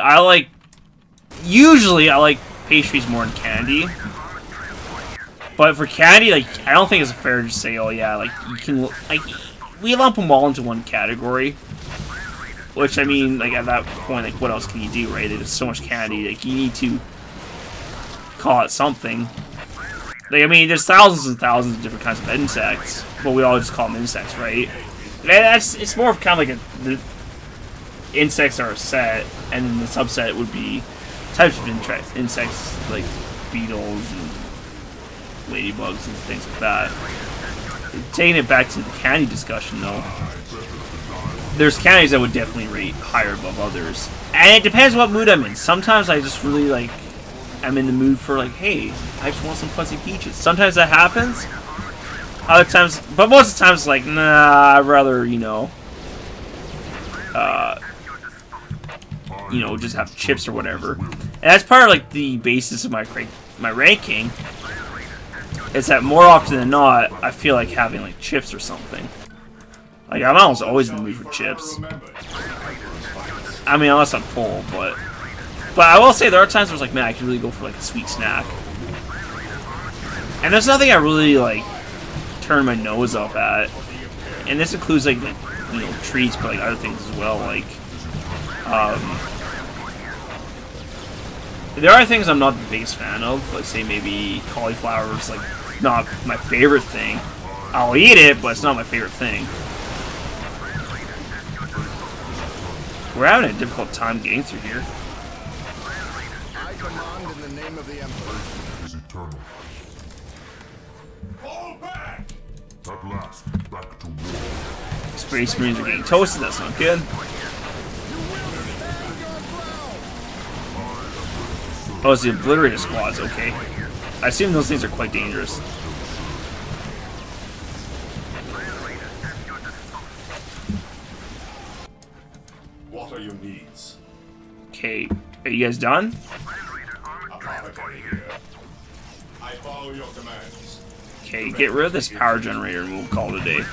S1: usually I like pastries more than candy. But for candy, like, I don't think it's fair to say, oh yeah, like, you can, like, we lump them all into one category. Which, I mean, like, at that point, like, what else can you do, right? There's so much candy, like, you need to call it something. Like, I mean, there's thousands and thousands of different kinds of insects, but we all just call them insects, right? It's more of kind of like the insects are a set, and then the subset would be types of insects, like beetles and ladybugs and things like that. Taking it back to the candy discussion, though, there's candies that would definitely rate higher above others. And it depends what mood I'm in. Sometimes I just really, like, I'm in the mood for, like, hey, I just want some fuzzy peaches. Sometimes that happens. Other times, but most of the time it's like, nah, I'd rather, you know, just have chips or whatever. And that's part of, like, the basis of my ranking. Is that more often than not, I feel like having, like, chips or something. Like, I'm almost always in the mood for chips. I mean, unless I'm full, but I will say there are times where it's like, man, I could really go for, like, a sweet snack. And there's nothing I really, like, turn my nose up at. And this includes, like, you know, treats, but, like, other things as well, like, there are things I'm not the biggest fan of, like, say, maybe cauliflower is, like, not my favorite thing. I'll eat it, but it's not my favorite thing. We're having a difficult time getting through here.
S2: I command in the name of the Emperor.
S8: Is eternal.
S5: Fall back!
S8: At last, back to war.
S1: Space Marines are getting toasted, that's not good. Oh, it's the Obliterator squads, okay. I assume those things are quite dangerous.
S5: What are your needs?
S1: Okay, are you guys done?
S5: Apothecary here. I follow your commands.
S1: Okay, get rid of this power generator and we'll call it a day.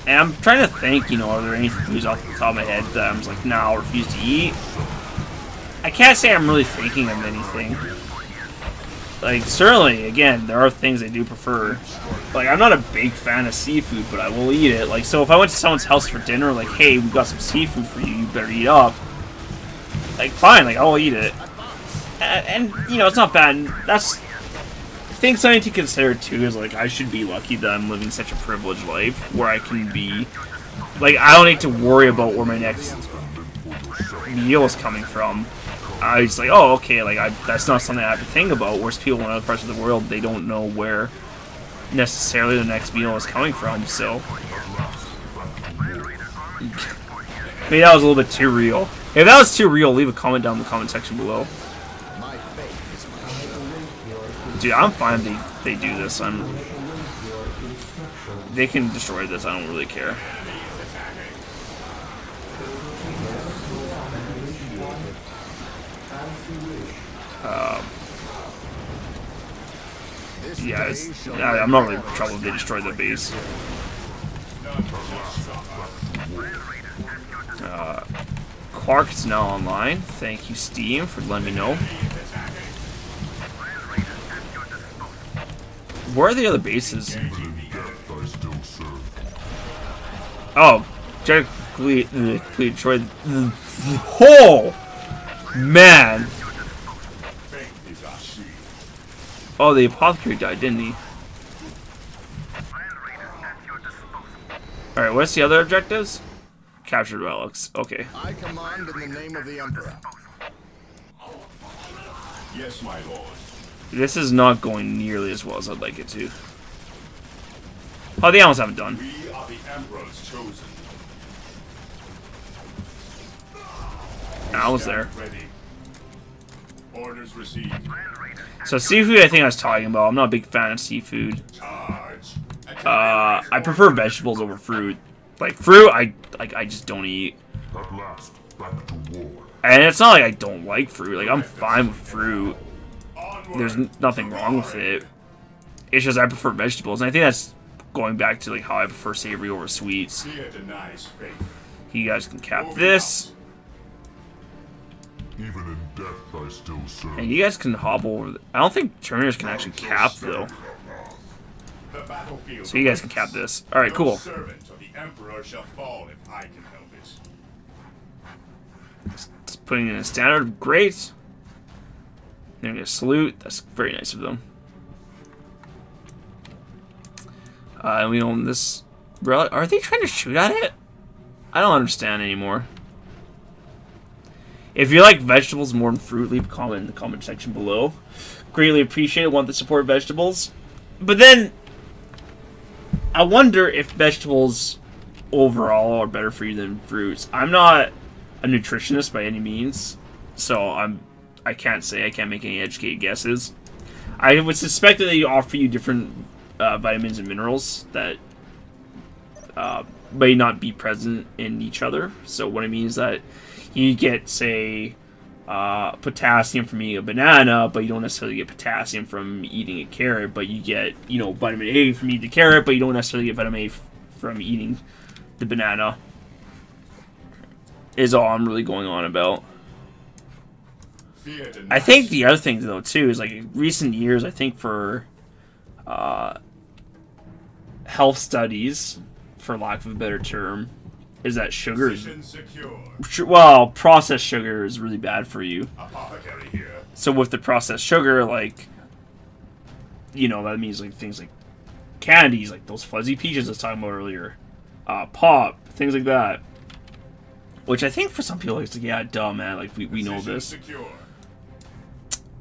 S1: And I'm trying to think, you know, are there any foods off the top of my head that I'm just like, nah, I'll refuse to eat? I can't say I'm really thinking of anything. Like, certainly, again, there are things I do prefer. Like, I'm not a big fan of seafood, but I will eat it. Like, so if I went to someone's house for dinner, like, hey, we got some seafood for you, you better eat up. like, fine, like, I'll eat it. And you know, it's not bad. That's... I think something to consider, too, is, like, I should be lucky that I'm living such a privileged life where I can be... Like, I don't need to worry about where my next meal is coming from. I was like, oh, okay, like, that's not something I have to think about, whereas people in other parts of the world, they don't know where necessarily the next meal is coming from, so... Maybe that was a little bit too real. If that was too real, leave a comment down in the comment section below. Dude, I'm fine if they do this. They can destroy this. I don't really care. Yeah, I'm not really troubled if they destroy the base. Clark's now online. Thank you, Steam, for letting me know. Where are the other bases? Oh, technically destroyed. Oh, man. Oh, the apothecary died, didn't he? Alright, what's the other objectives? Captured relics. Okay.
S2: I command in the name of the Emperor.
S5: Yes, my lord.
S1: This is not going nearly as well as I'd like it to. Oh, the animals haven't done.
S5: We are the Emperor's chosen.
S1: I was there.
S5: Ready. Orders received.
S1: So seafood, I think I was talking about. I'm not a big fan of seafood.
S5: Charge.
S1: I prefer vegetables over fruit. Like fruit, I just don't eat.
S8: At last, back to war.
S1: And it's not like I don't like fruit. Like I'm fine with fruit. There's nothing wrong with it. It's just I prefer vegetables, and I think that's going back to like how I prefer savory over sweets. You guys can cap this.
S8: Even in death, I still serve.
S1: And you guys can hobble over. I don't think Terminators can actually cap though. So you guys can cap this. All right, cool. Just putting in a standard, great. They're gonna salute. That's very nice of them. And we own this relic. Are they trying to shoot at it? I don't understand anymore. If you like vegetables more than fruit, leave a comment in the comment section below. Greatly appreciate it. Want to support vegetables. But then, I wonder if vegetables overall are better for you than fruits. I'm not a nutritionist by any means, so I can't say. I can't make any educated guesses. I would suspect that they offer you different vitamins and minerals that may not be present in each other. So what I mean is that you get, say, potassium from eating a banana, but you don't necessarily get potassium from eating a carrot, but you get, you know, vitamin A from eating the carrot, but you don't necessarily get vitamin A from eating the banana. Is all I'm really going on about. I think the other thing, though, too, is like in recent years, I think for health studies, for lack of a better term, is that sugar is, well, processed sugar is really bad for you. So with the processed sugar, like, you know, that means like things like candies, like those fuzzy peaches I was talking about earlier, pop, things like that. Which I think for some people it's like, yeah, duh, man, like we know this.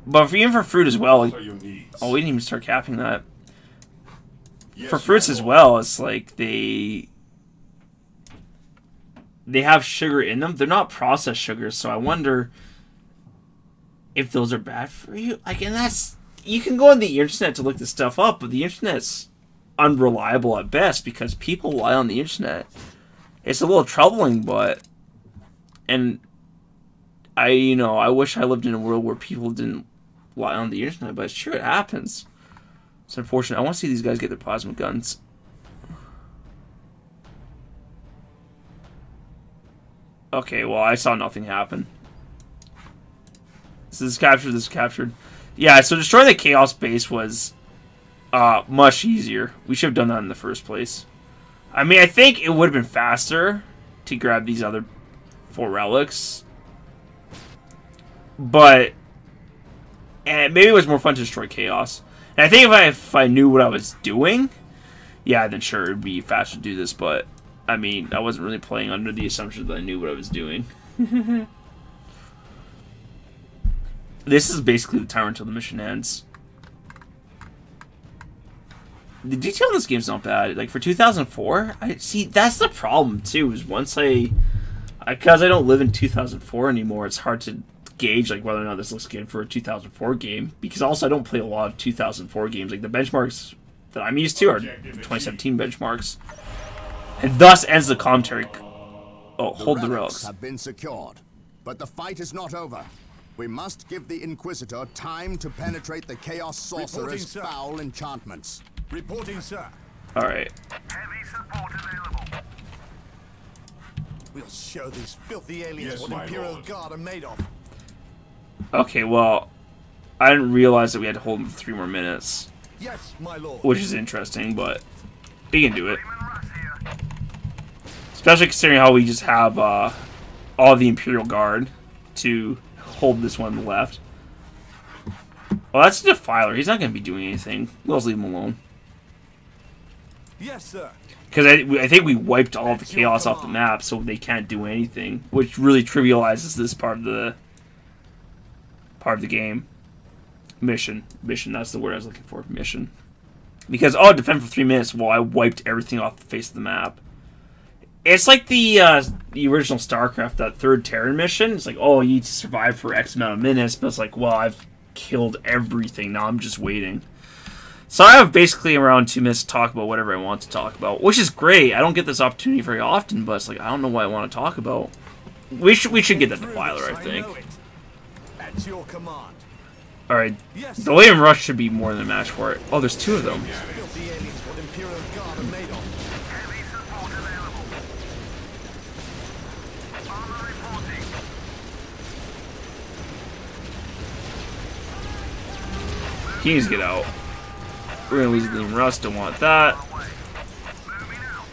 S1: But even for fruit as well, like, oh, we didn't even start capping that. For fruits as well, it's like they have sugar in them. They're not processed sugars, so I wonder if those are bad for you. Like, and that's, you can go on the internet to look this stuff up, but the internet's unreliable at best because people lie on the internet. It's a little troubling, but, and I wish I lived in a world where people didn't lie on the internet, but it's true, it happens. It's unfortunate. I want to see these guys get their plasma guns. Okay, well, I saw nothing happen. This is captured, this is captured. Yeah, so destroying the Chaos base was much easier. We should have done that in the first place. I mean, I think it would have been faster to grab these other 4 relics. But and maybe it was more fun to destroy chaos. And I think if I knew what I was doing, yeah, then sure, it'd be faster to do this. But, I mean, I wasn't really playing under the assumption that I knew what I was doing. This is basically the timer until the mission ends. The detail in this game's not bad. Like, for 2004, see, that's the problem, too, is once because I don't live in 2004 anymore, it's hard to gauge like whether or not this looks good for a 2004 game, because also I don't play a lot of 2004 games. Like the benchmarks that I'm used to are 2017 benchmarks, and thus ends the commentary. Oh, hold the relics.
S2: Have been secured, but the fight is not over. We must give the Inquisitor time to penetrate the Chaos Sorcerer's foul enchantments.
S5: Reporting, sir.
S1: All right.
S6: Heavy support available.
S5: We'll show these filthy aliens
S8: Yes,
S5: what
S8: my
S5: Imperial
S8: lord.
S5: Guard are made of.
S1: Okay, well, I didn't realize that we had to hold him for 3 more minutes,
S5: Yes, my lord.
S1: which is interesting, but we can do it.
S6: Freeman Russ here.
S1: Especially considering how we just have all the Imperial Guard to hold this one on the left. Well, that's a Defiler. He's not going to be doing anything. We'll just leave him alone.
S5: Yes, sir.
S1: Because I think we wiped all of the Chaos off the map, so they can't do anything, which really trivializes this part of the game. Mission, that's the word I was looking for. Mission. Because defend for 3 minutes while I wiped everything off the face of the map. It's like the original StarCraft, that 3rd Terran mission. It's like, oh, you need to survive for X amount of minutes, but it's like, well, I've killed everything. Now I'm just waiting. So I have basically around 2 minutes to talk about whatever I want to talk about, which is great. I don't get this opportunity very often, but it's like, I don't know what I want to talk about. We should get that Defiler, I think.
S5: At your command.
S1: Alright, the William Rush should be more than a match for it. Oh, there's 2 of them.
S5: Filthy aliens what Imperial Guard are made of.
S6: Heavy support available. Armor reporting.
S1: He needs to get out. We're gonna lose William Rush, don't want that.
S6: Moving out.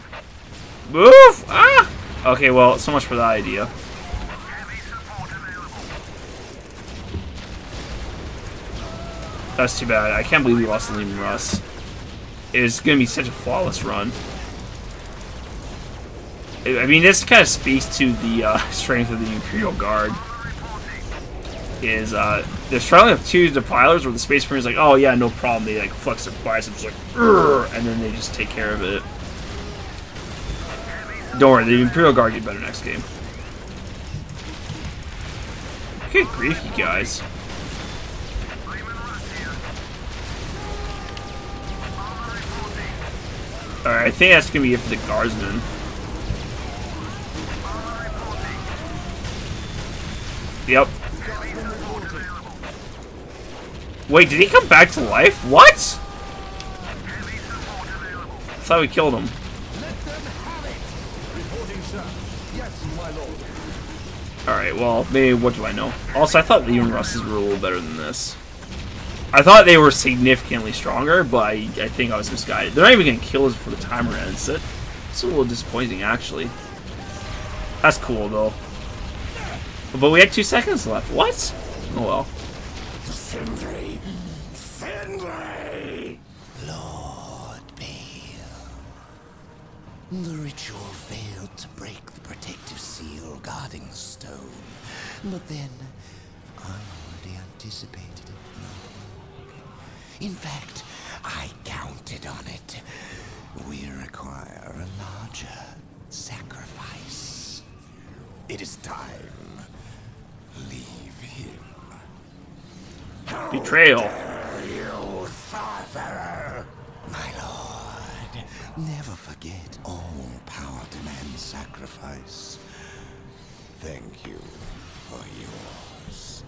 S1: Move! Ah! Okay, well, so much for that idea.
S6: Heavy support available.
S1: That's too bad. I can't believe we lost William Russ. It's gonna be such a flawless run. I mean, this kind of speaks to the strength of the Imperial Guard. Is they're struggling with 2 Defilers where the Space Marine's like, oh yeah, no problem. They like flex their biceps like, and then they just take care of it. Don't worry, the Imperial Guard get better next game. Good grief, you guys. Alright, I think that's gonna be it for the Guardsmen. Yep. Wait, did he come back to life? What? I thought we killed him.
S5: Reporting, sir. Yes, my lord.
S1: Alright, well, maybe what do I know? Also, I thought Leon Russ's were a little better than this. I thought they were significantly stronger, but I think I was misguided. They're not even going to kill us before the timer ends. It's a little disappointing, actually. That's cool, though. But we had 2 seconds left. What? Oh, well.
S3: Sindri! Sindri! Lord Bale. The ritual failed to break the protective seal guarding the stone. But then, I already anticipated it. In fact, I counted on it. We require a larger sacrifice. It is time. Leave him.
S1: Betrayal.
S3: You sorcerer! My lord, never forget all power demands sacrifice. Thank you for yours.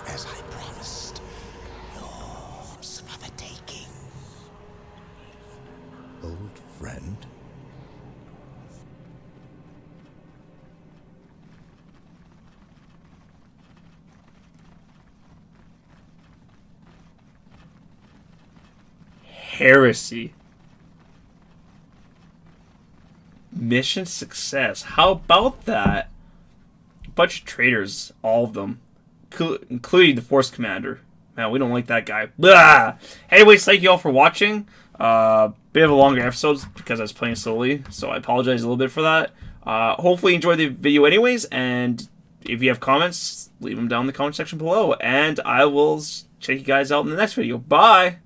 S3: As I promised, yours for the taking.
S2: Old friend?
S1: Heresy. Mission success. How about that? A bunch of traitors, all of them, including the Force Commander. Man, we don't like that guy. Blah! Anyways, thank you all for watching. Bit of a longer episode because I was playing slowly, so I apologize a little bit for that. Hopefully you enjoyed the video anyways, and if you have comments, leave them down in the comment section below, and I will check you guys out in the next video. Bye!